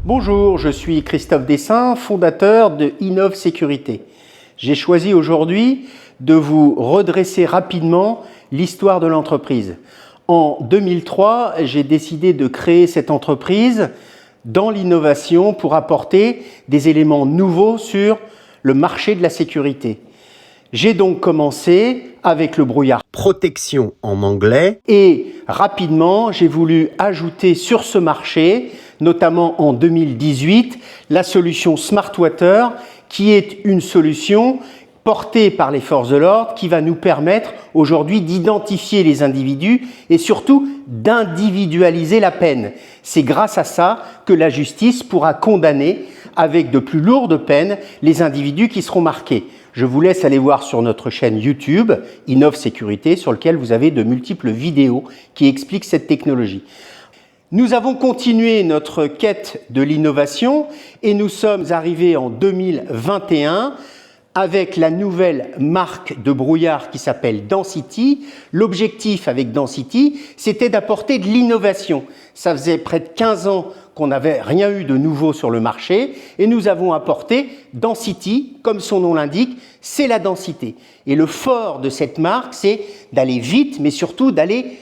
Bonjour, je suis Christophe Dessin, fondateur de Innov Sécurité. J'ai choisi aujourd'hui de vous redresser rapidement l'histoire de l'entreprise. En 2003, j'ai décidé de créer cette entreprise dans l'innovation pour apporter des éléments nouveaux sur le marché de la sécurité. J'ai donc commencé avec le brouillard protection en anglais et rapidement j'ai voulu ajouter sur ce marché, notamment en 2018, la solution Smart Water qui est une solution portée par les forces de l'ordre qui va nous permettre aujourd'hui d'identifier les individus et surtout d'individualiser la peine. C'est grâce à ça que la justice pourra condamner avec de plus lourdes peines les individus qui seront marqués. Je vous laisse aller voir sur notre chaîne YouTube, Innov Sécurité, sur lequel vous avez de multiples vidéos qui expliquent cette technologie. Nous avons continué notre quête de l'innovation et nous sommes arrivés en 2021 avec la nouvelle marque de brouillard qui s'appelle Density. L'objectif avec Density, c'était d'apporter de l'innovation. Ça faisait près de 15 ans qu'on n'avait rien eu de nouveau sur le marché et nous avons apporté Density, comme son nom l'indique, c'est la densité. Et le fort de cette marque, c'est d'aller vite, mais surtout d'aller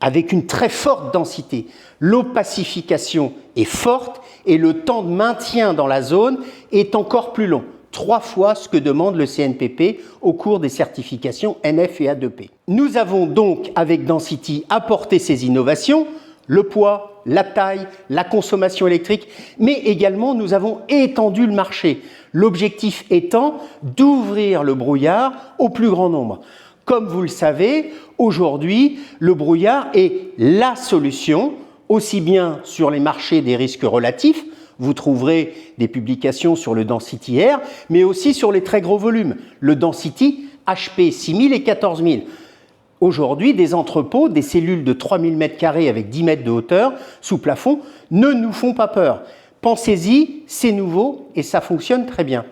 avec une très forte densité. L'opacification est forte et le temps de maintien dans la zone est encore plus long. 3 fois ce que demande le CNPP au cours des certifications NF et A2P. Nous avons donc, avec Density, apporté ces innovations, le poids, la taille, la consommation électrique, mais également nous avons étendu le marché. L'objectif étant d'ouvrir le brouillard au plus grand nombre. Comme vous le savez, aujourd'hui, le brouillard est la solution, aussi bien sur les marchés des risques relatifs, vous trouverez des publications sur le Density Air, mais aussi sur les très gros volumes, le Density HP 6000 et 14000. Aujourd'hui, des entrepôts, des cellules de 3000 m² avec 10 mètres de hauteur sous plafond ne nous font pas peur. Pensez-y, c'est nouveau et ça fonctionne très bien.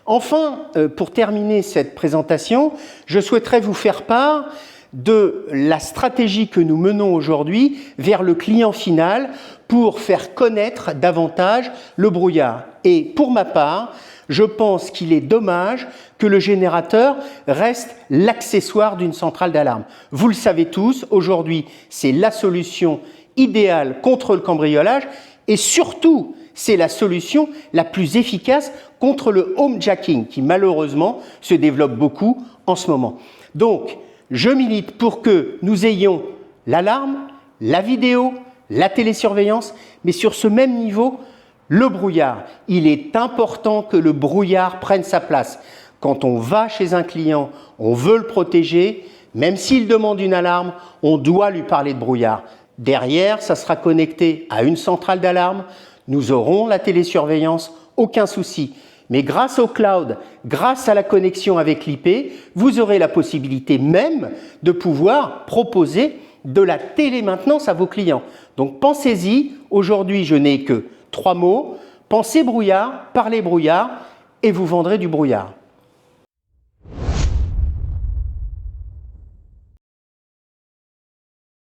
Enfin, pour terminer cette présentation, je souhaiterais vous faire part de la stratégie que nous menons aujourd'hui vers le client final pour faire connaître davantage le brouillard. Et pour ma part, je pense qu'il est dommage que le générateur reste l'accessoire d'une centrale d'alarme. Vous le savez tous, aujourd'hui, c'est la solution idéale contre le cambriolage et surtout, c'est la solution la plus efficace contre le homejacking qui malheureusement se développe beaucoup en ce moment. Donc, je milite pour que nous ayons l'alarme, la vidéo, la télésurveillance, mais sur ce même niveau, le brouillard. Il est important que le brouillard prenne sa place. Quand on va chez un client, on veut le protéger, même s'il demande une alarme, on doit lui parler de brouillard. Derrière, ça sera connecté à une centrale d'alarme, nous aurons la télésurveillance, aucun souci. Mais grâce au cloud, grâce à la connexion avec l'IP, vous aurez la possibilité même de pouvoir proposer de la télémaintenance à vos clients. Donc pensez-y, aujourd'hui je n'ai que 3 mots, pensez brouillard, parlez brouillard et vous vendrez du brouillard.